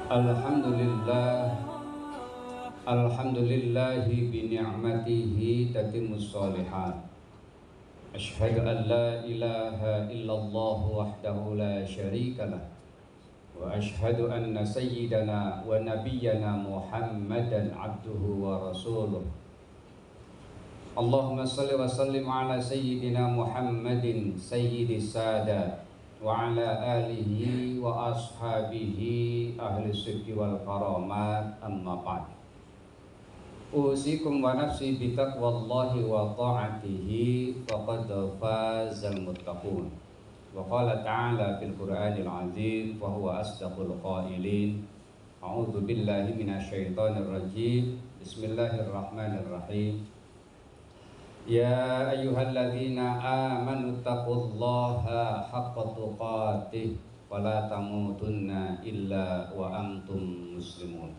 Alhamdulillah, alhamdulillahi bi ni'matihi tatimmus shalihat. Asyhadu an la ilaha illallah wahdahu la syarikalah. Wa asyhadu anna sayyidana wa nabiyyana Muhammadan abduhu wa rasuluh. Allahumma salli wa sallim ala sayyidina Muhammadin sayyidis sadat wa ala alihi wa ashabihi ahli sidqi wal karamat, amma ba'd. Usikum wa nafsi bitaqwallahi wa ta'atihi faqad fazal muttaqun. Wa qala ta'ala fil Qur'anil azim wa huwa asdaqul qailin. A'udzu billahi minasyaitonir rajim. Bismillahirrahmanirrahim. Ya ayyuhalladzina amanu taqullaha haqqa tuqatih wa la tamutunna illa wa antum muslimun.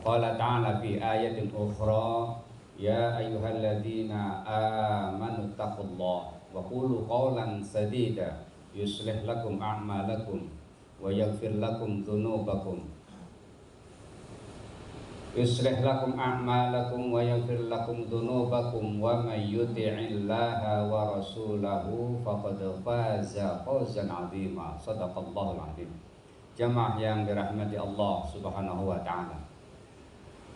Qala ta'ala fi ayatin ukhra, ya ayyuhalladzina amanu taqullaha wa qulu qawlan sadida yuslih lakum a'malakum wa yaghfir lakum dzunubakum yuslih lakum a'malakum wa yaghfir lakum dzunubakum wa may yuti'illaha wa rasulahu faqad faza fawzan 'azima. Shadaqallahul 'azim. Jamaah yang dirahmati Allah Subhanahu wa taala.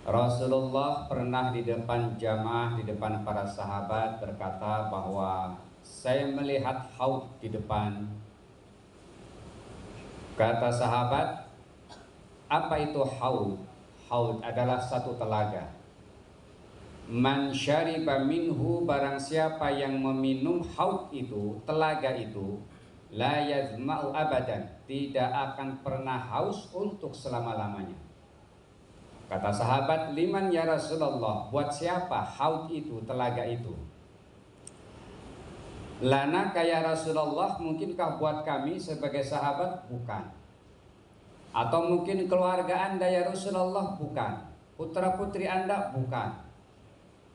Rasulullah pernah di depan jamaah, di depan para sahabat berkata bahwa saya melihat haud di depan. Kata sahabat, apa itu haud? Haud adalah satu telaga. Man syariba minhu, barang siapa yang meminum haud itu, telaga itu, la yazma'u abadan, tidak akan pernah haus untuk selama-lamanya. Kata sahabat, liman ya Rasulullah, buat siapa haud itu, telaga itu? Lana kaya Rasulullah, mungkinkah buat kami sebagai sahabat? Bukan. Atau mungkin keluarga anda ya Rasulullah? Bukan. Putra-putri anda? Bukan.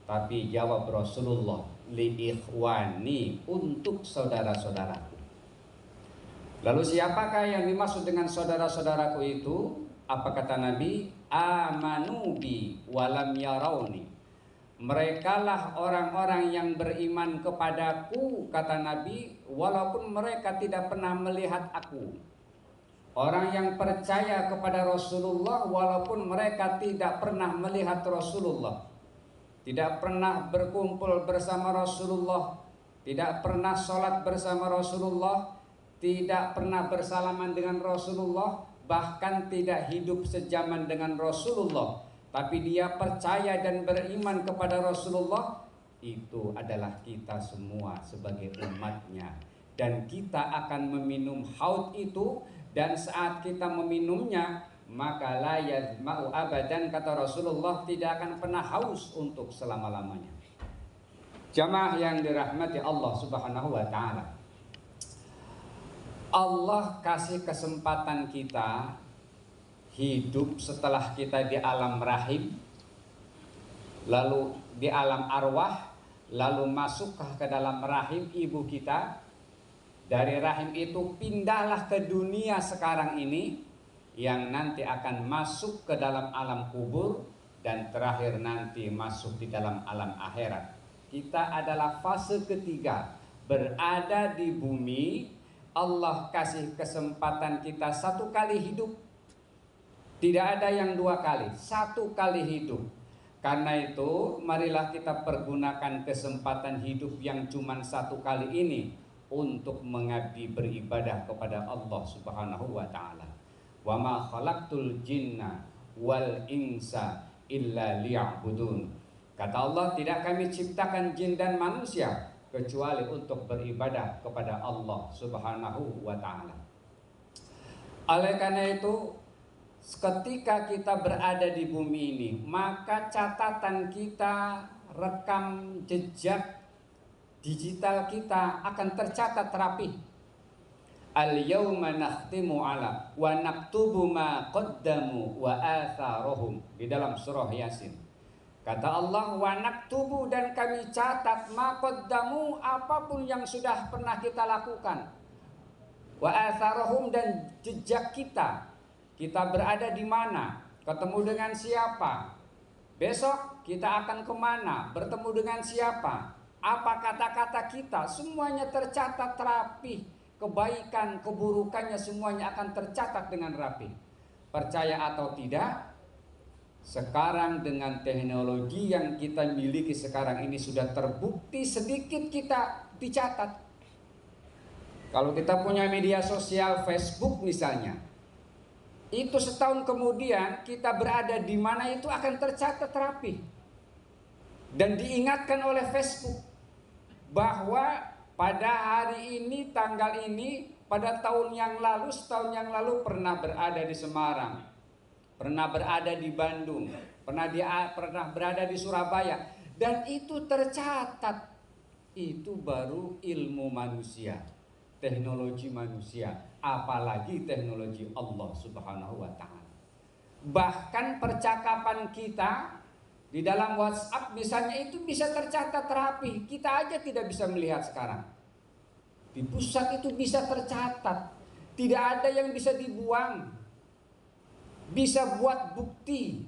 Tapi jawab Rasulullah, li ikhwani, untuk saudara-saudaraku. Lalu siapakah yang dimaksud dengan saudara-saudaraku itu? Apa kata Nabi? Amanu bi walam yarawni. Merekalah orang-orang yang beriman kepadaku, kata Nabi, walaupun mereka tidak pernah melihat aku. Orang yang percaya kepada Rasulullah walaupun mereka tidak pernah melihat Rasulullah, tidak pernah berkumpul bersama Rasulullah, tidak pernah sholat bersama Rasulullah, tidak pernah bersalaman dengan Rasulullah, bahkan tidak hidup sejaman dengan Rasulullah, tapi dia percaya dan beriman kepada Rasulullah. Itu adalah kita semua sebagai umatnya, dan kita akan meminum haud itu. Dan saat kita meminumnya, maka la yazma'u abadan, kata Rasulullah, tidak akan pernah haus untuk selama-lamanya. Jamaah yang dirahmati Allah Subhanahu wa taala. Allah kasih kesempatan kita hidup setelah kita di alam rahim, lalu di alam arwah, lalu masuk ke dalam rahim ibu kita. Dari rahim itu pindahlah ke dunia sekarang ini, yang nanti akan masuk ke dalam alam kubur, dan terakhir nanti masuk di dalam alam akhirat. Kita adalah fase ketiga, berada di bumi. Allah kasih kesempatan kita satu kali hidup. Tidak ada yang dua kali, satu kali hidup. Karena itu marilah kita pergunakan kesempatan hidup yang cuma satu kali ini untuk mengabdi beribadah kepada Allah Subhanahu wa taala. Wa ma khalaqtul jinna wal insa illa liya'budun. Kata Allah, tidak kami ciptakan jin dan manusia kecuali untuk beribadah kepada Allah Subhanahu wa taala. Oleh karena itu, ketika kita berada di bumi ini, maka catatan kita, rekam jejak digital kita akan tercatat rapi. Al-yawma nakhtimu ala wa naktubu ma qaddamu wa atharuhum, di dalam surah Yasin. Kata Allah, wa naktubu, dan kami catat, ma qaddamu, apapun yang sudah pernah kita lakukan, wa atharuhum, dan jejak kita kita berada di mana, ketemu dengan siapa, besok kita akan kemana, bertemu dengan siapa, apa kata-kata kita, semuanya tercatat rapi. Kebaikan, keburukannya semuanya akan tercatat dengan rapi. Percaya atau tidak, sekarang dengan teknologi yang kita miliki sekarang ini sudah terbukti sedikit kita dicatat. Kalau kita punya media sosial Facebook misalnya, itu setahun kemudian kita berada di mana itu akan tercatat rapi dan diingatkan oleh Facebook bahwa pada hari ini, tanggal ini, pada tahun yang lalu, setahun yang lalu pernah berada di Semarang, pernah berada di Bandung, pernah berada di Surabaya, dan itu tercatat. Itu baru ilmu manusia, teknologi manusia, apalagi teknologi Allah Subhanahu wa Ta'ala. Bahkan percakapan kita di dalam WhatsApp misalnya itu bisa tercatat rapi. Kita aja tidak bisa melihat sekarang. Di pusat itu bisa tercatat. Tidak ada yang bisa dibuang. Bisa buat bukti.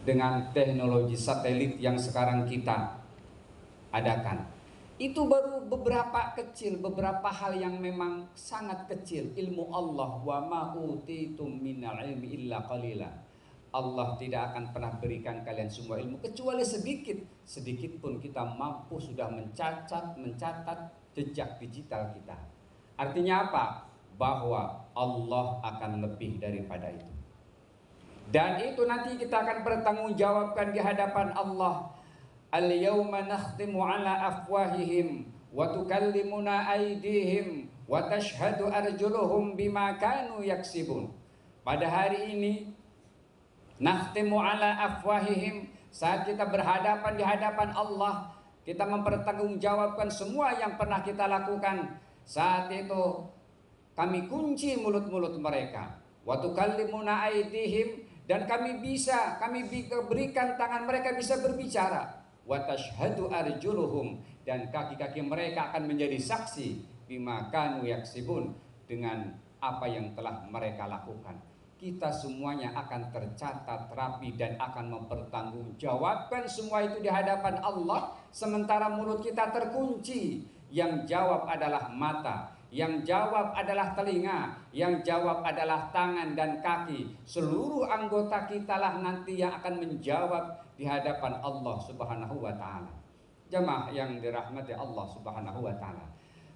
Dengan teknologi satelit yang sekarang kita adakan. Itu baru beberapa kecil, beberapa hal yang memang sangat kecil. Ilmu Allah, wa ma utitum minal ilmi illa qalila. Allah tidak akan pernah berikan kalian semua ilmu kecuali sedikit. Sedikit pun kita mampu sudah mencatat jejak digital kita. Artinya apa? Bahwa Allah akan lebih daripada itu. Dan itu nanti kita akan bertanggungjawabkan di hadapan Allah. Al-yawma nakhtimu ala afwahihim wa tukallimuna aydihim wa tashhadu arjuluhum bima kanu yaksibun. Pada hari ini nakhtimu ala afwahihim, saat kita berhadapan di hadapan Allah, kita mempertanggungjawabkan semua yang pernah kita lakukan. Saat itu kami kunci mulut-mulut mereka. Wa tukallimuna aydihim, dan kami berikan tangan mereka bisa berbicara. Wa tashhadu arjuluhum, dan kaki-kaki mereka akan menjadi saksi bima kanu yaksibun, dengan apa yang telah mereka lakukan. Kita semuanya akan tercatat rapi dan akan mempertanggungjawabkan semua itu di hadapan Allah. Sementara mulut kita terkunci. Yang jawab adalah mata, yang jawab adalah telinga, yang jawab adalah tangan dan kaki. Seluruh anggota kita lah nanti yang akan menjawab di hadapan Allah Subhanahu wa Ta'ala. Jemaah yang dirahmati Allah Subhanahu wa Ta'ala,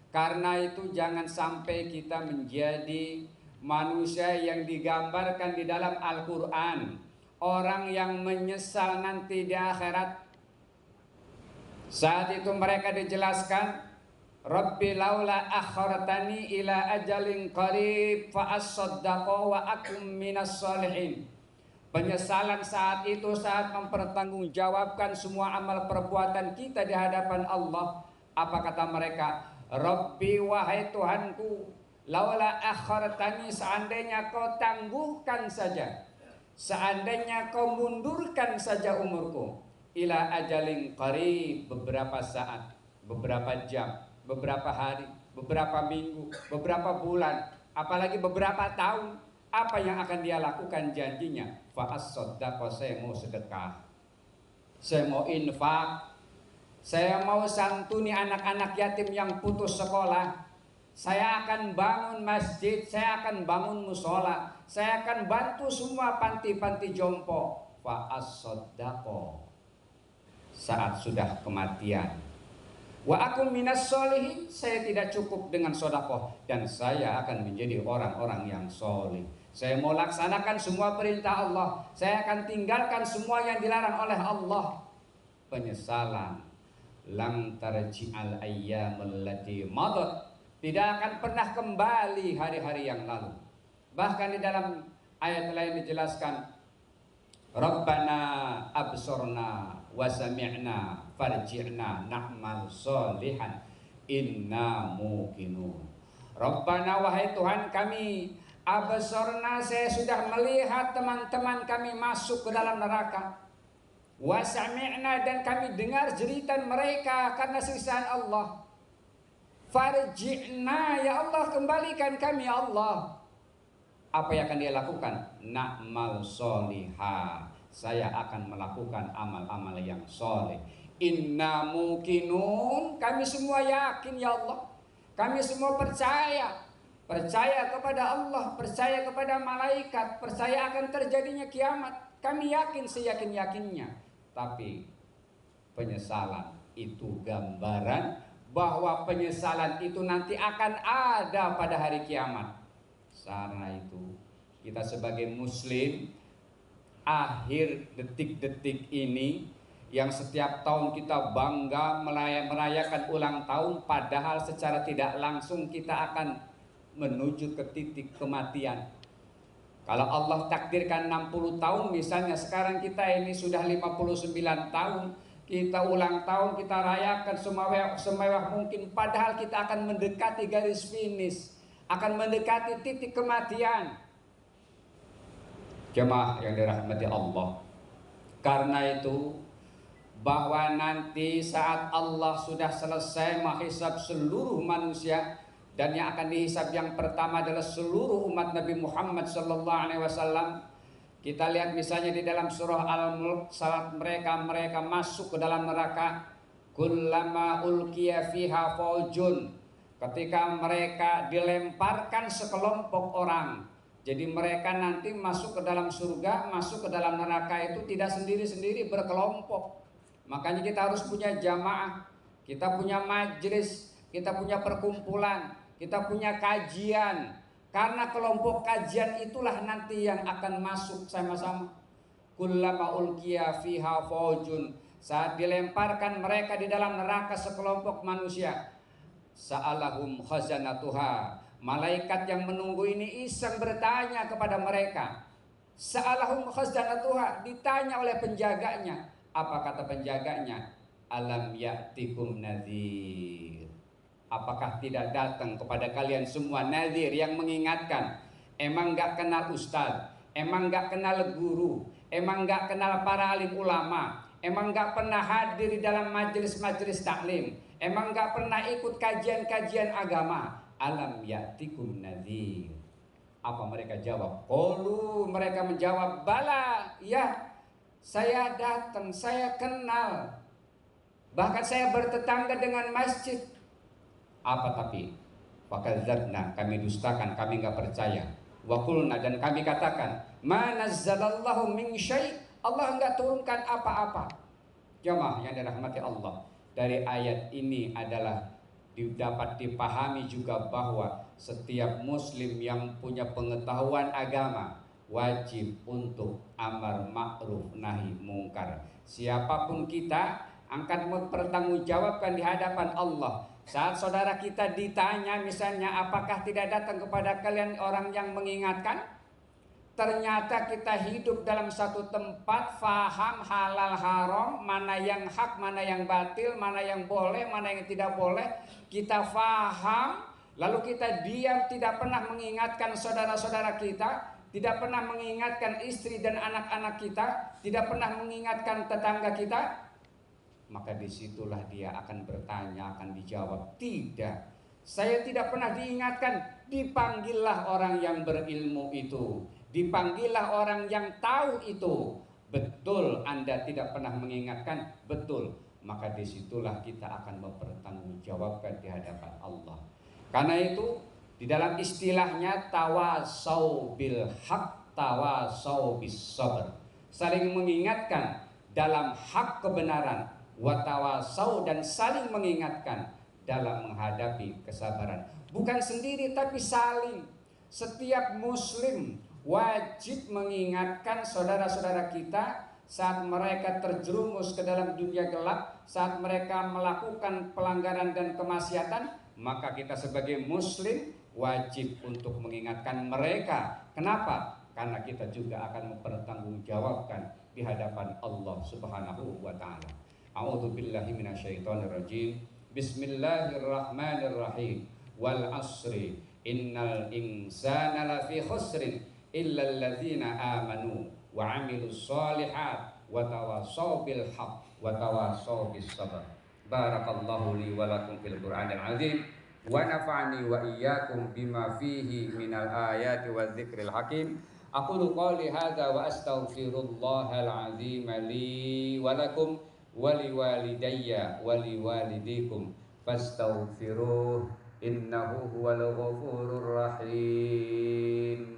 karena itu jangan sampai kita menjadi manusia yang digambarkan di dalam Al-Quran, orang yang menyesal nanti di akhirat. Saat itu mereka dijelaskan, Rabbi laula akhartani ila ajalin qarib fa asaddaqu wa akum minas solihin. Penyesalan saat itu saat mempertanggungjawabkan semua amal perbuatan kita di hadapan Allah. Apa kata mereka? Rabbi, wahai Tuhanku, laula akhartani, seandainya kau tangguhkan saja, seandainya kau mundurkan saja umurku, ila ajalin qarib, beberapa saat, beberapa jam, beberapa hari, beberapa minggu, beberapa bulan, apalagi beberapa tahun, apa yang akan dia lakukan janjinya? Fa as-saddaqa, saya mau sedekah, saya mau infak, saya mau santuni anak-anak yatim yang putus sekolah, saya akan bangun masjid, saya akan bangun musola, saya akan bantu semua panti-panti jompo. Fa as-saddaqa, saat sudah kematian, wa akum minas solihin, saya tidak cukup dengan sodakoh dan saya akan menjadi orang-orang yang solih. Saya mau laksanakan semua perintah Allah, saya akan tinggalkan semua yang dilarang oleh Allah. Penyesalan, lam tarji'al ayyamul lati madat, tidak akan pernah kembali hari-hari yang lalu. Bahkan di dalam ayat lain dijelaskan, Rabbana absorna wa sami'na farji'na na'mal solihan inna muqinun. Rabbana, wahai Tuhan kami, absorna, saya sudah melihat teman-teman kami masuk ke dalam neraka. Wa sami'na, dan kami dengar jeritan mereka karena siksaan Allah. Farji'na, ya Allah, kembalikan kami ya Allah. Apa yang akan dia lakukan? Na'mal soliha, saya akan melakukan amal-amal yang soleh. Inna mukinun, kami semua yakin ya Allah, kami semua percaya kepada Allah, percaya kepada malaikat, percaya akan terjadinya kiamat. Kami yakin seyakin-yakinnya. Tapi penyesalan itu gambaran bahwa penyesalan itu nanti akan ada pada hari kiamat. Karena itu kita sebagai muslim, akhir detik-detik ini yang setiap tahun kita bangga merayakan ulang tahun, padahal secara tidak langsung kita akan menuju ke titik kematian. Kalau Allah takdirkan 60 tahun misalnya, sekarang kita ini sudah 59 tahun, kita ulang tahun, kita rayakan semewah mungkin, padahal kita akan mendekati garis finish, akan mendekati titik kematian. Jemaah yang dirahmati Allah, karena itu bahwa nanti saat Allah sudah selesai menghisab seluruh manusia, dan yang akan dihisab yang pertama adalah seluruh umat Nabi Muhammad SAW. Kita lihat misalnya di dalam surah Al-Mulk, saat mereka masuk ke dalam neraka, kullama ulqiya fiha faujun, ketika mereka dilemparkan sekelompok orang. Jadi mereka nanti masuk ke dalam surga, masuk ke dalam neraka itu tidak sendiri-sendiri, berkelompok. Makanya kita harus punya jamaah, kita punya majelis, kita punya perkumpulan, kita punya kajian. Karena kelompok kajian itulah nanti yang akan masuk sama-sama. Kullama ulqiya fiha faujun, saat dilemparkan mereka di dalam neraka sekelompok manusia, sa'alahum khazanatuha, malaikat yang menunggu ini iseng bertanya kepada mereka. Sa'alahum khazanatuha, ditanya oleh penjaganya. Apa kata penjaganya? Alam ya'tikum nadhir, apakah tidak datang kepada kalian semua nadhir yang mengingatkan? Emang gak kenal ustaz? Emang gak kenal guru? Emang gak kenal para alim ulama? Emang gak pernah hadir di dalam majelis-majelis taklim? Emang gak pernah ikut kajian-kajian agama? Alam ya'tikum nadhir. Apa mereka jawab? Qalu, mereka menjawab, bala, ya, saya datang, saya kenal, bahkan saya bertetangga dengan masjid. Apa tapi? Fakadzabna, kami dustakan, kami enggak percaya. Wa qulna, dan kami katakan, ma nazzalallahu min syai', Allah enggak turunkan apa-apa. Jemaah yang dirahmati Allah, dari ayat ini adalah dapat dipahami juga bahwa setiap muslim yang punya pengetahuan agama wajib untuk amar ma'ruf nahi mungkar. Siapapun kita akan mempertanggungjawabkan di hadapan Allah. Saat saudara kita ditanya misalnya, apakah tidak datang kepada kalian orang yang mengingatkan? Ternyata kita hidup dalam satu tempat, faham halal haram, mana yang hak, mana yang batil, mana yang boleh, mana yang tidak boleh. Kita faham, lalu kita diam, tidak pernah mengingatkan saudara-saudara kita, tidak pernah mengingatkan istri dan anak-anak kita, tidak pernah mengingatkan tetangga kita, maka disitulah dia akan bertanya, akan dijawab, tidak, saya tidak pernah diingatkan. Dipanggillah orang yang berilmu itu, dipanggillah orang yang tahu itu. Betul Anda tidak pernah mengingatkan, betul, maka disitulah kita akan mempertanggungjawabkan di hadapan Allah. Karena itu di dalam istilahnya tawasau bil haq, tawasau bis sabr, saling mengingatkan dalam hak kebenaran, watawasau, dan saling mengingatkan dalam menghadapi kesabaran. Bukan sendiri tapi saling. Setiap muslim wajib mengingatkan saudara-saudara kita saat mereka terjerumus ke dalam dunia gelap, saat mereka melakukan pelanggaran dan kemaksiatan, maka kita sebagai muslim wajib untuk mengingatkan mereka. Kenapa? Karena kita juga akan mempertanggungjawabkan di hadapan Allah Subhanahu wa taala. A'udzu billahi minasyaitonir rajim. Bismillahirrahmanirrahim. Wal asri innal insana lafi khusrin illal ladzina amanu wa 'amilus shalihat wa tawassaw bil haqq wa tawassaw bis sabr. Barakallahu li wa lakum fil Qur'anil azim. wa nafa'ani wa iyyakum bima fihi minal ayati wadh-dhikril hakim. Aqulu qouli hadza wa astaghfirullahal azim li wa lakum wa liwalidayya wa liwalidikum fastaghfiruh innahu huwal ghafurur rahim.